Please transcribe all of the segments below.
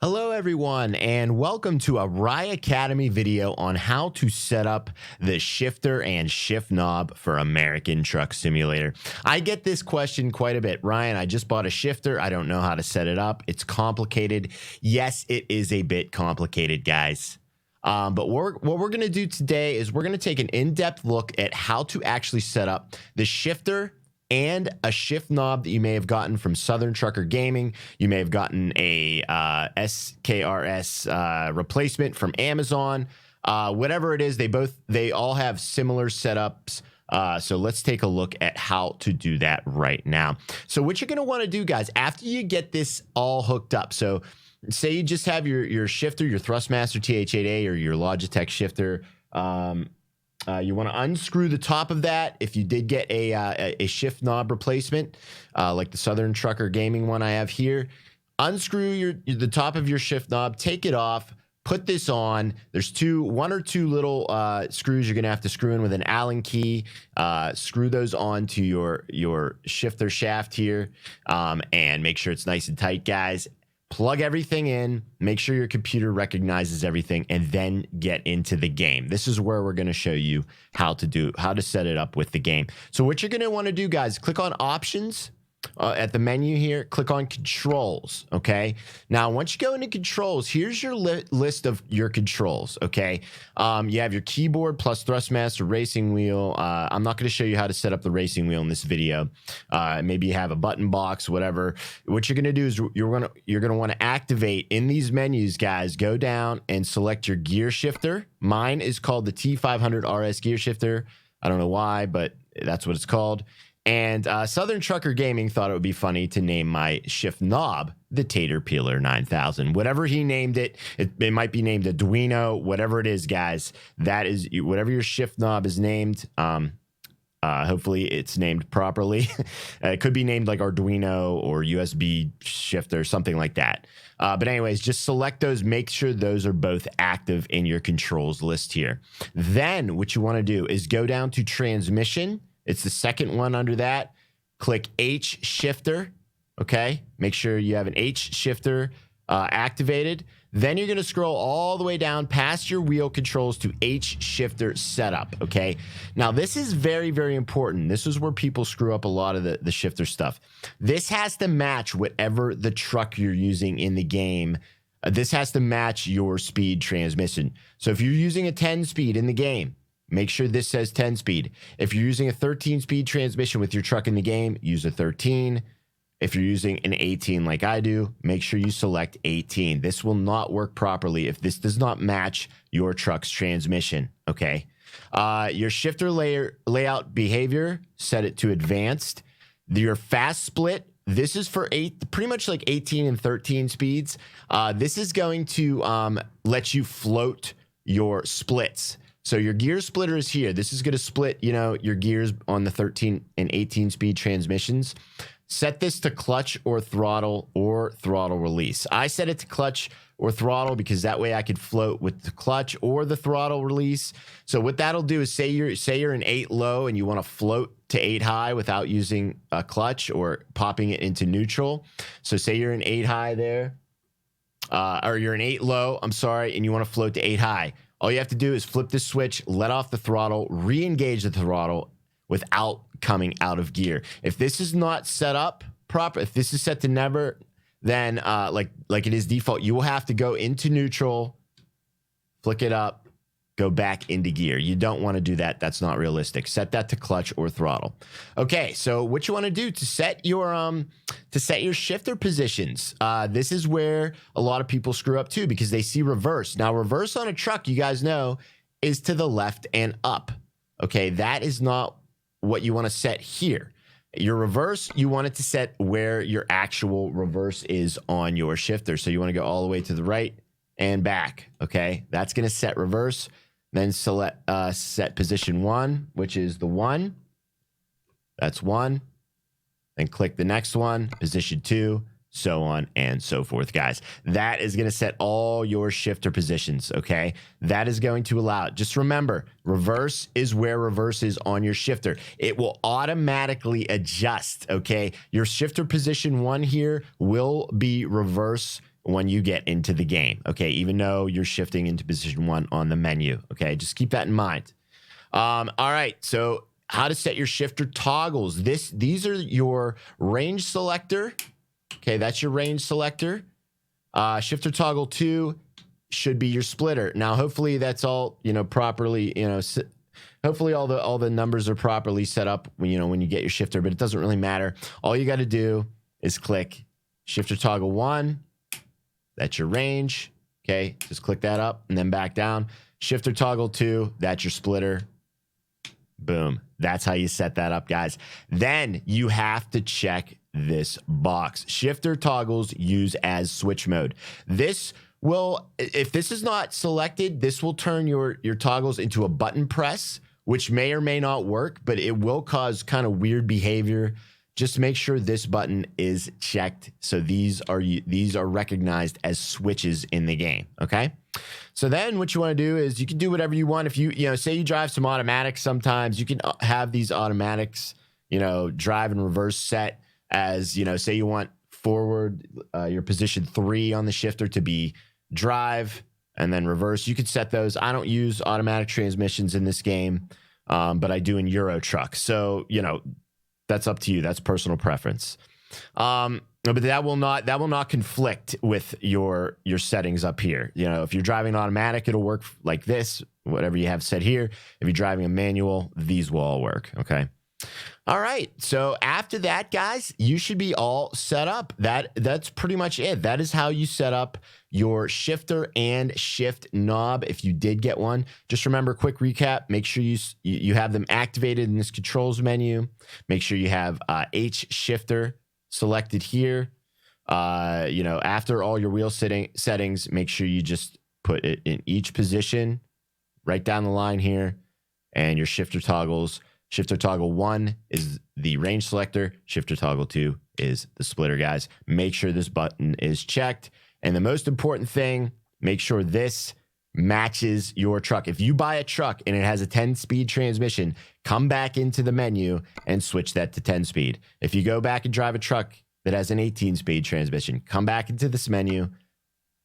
Hello everyone and welcome to a Rye Academy video on how to set up the shifter and shift knob for American Truck Simulator. I get this question quite a bit. Ryan, I just bought a shifter. I don't know how to set it up. It's complicated. Yes, it is a bit complicated, guys. But what we're going to do today is we're going to take an in-depth look at how to actually set up the shifter and a shift knob that you may have gotten from Southern Trucker Gaming. You may have gotten a SKRS replacement from Amazon. Whatever it is, they all have similar setups. So let's take a look at how to do that right now. So what you're going to want to do, guys, after you get this all hooked up, so say you just have your shifter, your Thrustmaster TH8A or your Logitech shifter. You want to unscrew the top of that. If you did get a shift knob replacement, like the Southern Trucker Gaming one I have here, unscrew the top of your shift knob, take it off, put this on. There's one or two little screws you're going to have to screw in with an Allen key. Screw those onto your shifter shaft here, and make sure it's nice and tight, guys. Plug everything in, make sure your computer recognizes everything, and then get into the game. This is where we're going to show you how to set it up with the game. So what you're going to want to do, guys, click on Options at the menu here, click on Controls, okay? Now, once you go into Controls, here's your list of your controls, okay? You have your keyboard plus Thrustmaster racing wheel. I'm not going to show you how to set up the racing wheel in this video. Maybe you have a button box, whatever. What you're going to do is you're going to want to activate in these menus, guys. Go down and select your gear shifter. Mine is called the T500 RS gear shifter. I don't know why, but that's what it's called. And Southern Trucker Gaming thought it would be funny to name my shift knob the Tater Peeler 9000. Whatever he named it, it might be named Arduino, whatever it is, guys. That is whatever your shift knob is named. Hopefully it's named properly. It could be named like Arduino or USB shifter, something like that. But anyways, just select those. Make sure those are both active in your controls list here. Then what you want to do is go down to transmission. It's the second one under that. Click H shifter. Okay. Make sure you have an H shifter activated. Then you're going to scroll all the way down past your wheel controls to H shifter setup. Okay. Now this is very, very important. This is where people screw up a lot of the shifter stuff. This has to match whatever the truck you're using in the game. This has to match your speed transmission. So if you're using a 10 speed in the game, make sure this says 10 speed. If you're using a 13 speed transmission with your truck in the game, use a 13. If you're using an 18 like I do, make sure you select 18. This will not work properly if this does not match your truck's transmission, okay? Your shifter layout behavior, set it to advanced. Your fast split, this is for pretty much like 18 and 13 speeds. This is going to let you float your splits. So your gear splitter is here. This is going to split, your gears on the 13 and 18 speed transmissions. Set this to clutch or throttle release. I set it to clutch or throttle because that way I could float with the clutch or the throttle release. So what that'll do is say you're in 8 low and you want to float to 8 high without using a clutch or popping it into neutral. So say you're in 8 high there, or you're in 8 low, I'm sorry, and you want to float to 8 high. All you have to do is flip this switch, let off the throttle, re-engage the throttle without coming out of gear. If this is not set up proper, if this is set to never, then like it is default, you will have to go into neutral, flick it up, go back into gear. You don't want to do that. That's not realistic. Set that to clutch or throttle. Okay, so what you want to do to set your shifter positions. This is where a lot of people screw up too because they see reverse. Now, reverse on a truck, you guys know, is to the left and up. Okay, that is not what you want to set here. Your reverse, you want it to set where your actual reverse is on your shifter. So you want to go all the way to the right and back. Okay, that's going to set reverse. Then select set position 1, which is the 1. That's 1. Then click the next one, position 2, so on and so forth, guys. That is going to set all your shifter positions, okay? That is going to allow it. Just remember, reverse is where reverse is on your shifter. It will automatically adjust, okay? Your shifter position 1 here will be reverse when you get into the game. Okay, even though you're shifting into position 1 on the menu. Okay, just keep that in mind. All right, so how to set your shifter toggles. These are your range selector. Okay, that's your range selector. Shifter toggle 2 should be your splitter. Now, hopefully that's all, properly, hopefully all the numbers are properly set up when you get your shifter, but it doesn't really matter. All you got to do is click shifter toggle 1. That's your range. Okay, just click that up and then back down. Shifter toggle 2, that's your splitter. Boom. That's how you set that up, guys. Then you have to check this box. Shifter toggles use as switch mode. This will, if this is not selected, this will turn your toggles into a button press, which may or may not work, but it will cause kind of weird behavior. Just make sure this button is checked. So these are recognized as switches in the game. Okay. So then what you want to do is you can do whatever you want. If you say you drive some automatics, sometimes you can have these automatics, drive and reverse set as, say you want forward, your position 3 on the shifter to be drive and then reverse. You could set those. I don't use automatic transmissions in this game, but I do in Euro Truck. So, that's up to you. That's personal preference. But that will not conflict with your settings up here. If you're driving automatic, it'll work like this, whatever you have set here. If you're driving a manual, these will all work. Okay. All right. So after that, guys, you should be all set up. That's pretty much it. That is how you set up your shifter and shift knob. If you did get one, just remember, quick recap, make sure you have them activated in this controls menu. Make sure you have H shifter selected here. After all your wheel settings, make sure you just put it in each position right down the line here, and your shifter toggles. Shifter toggle 1 is the range selector. Shifter toggle 2 is the splitter, guys. Make sure this button is checked. And the most important thing, make sure this matches your truck. If you buy a truck and it has a 10-speed transmission, come back into the menu and switch that to 10-speed. If you go back and drive a truck that has an 18-speed transmission, come back into this menu,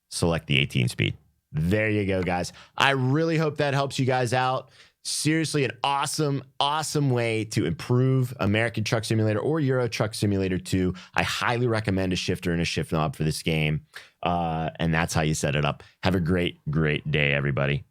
select the 18-speed. There you go, guys. I really hope that helps you guys out. Seriously, an awesome way to improve American Truck Simulator or Euro Truck Simulator 2. I highly recommend a shifter and a shift knob for this game. And that's how you set it up. Have a great day, everybody.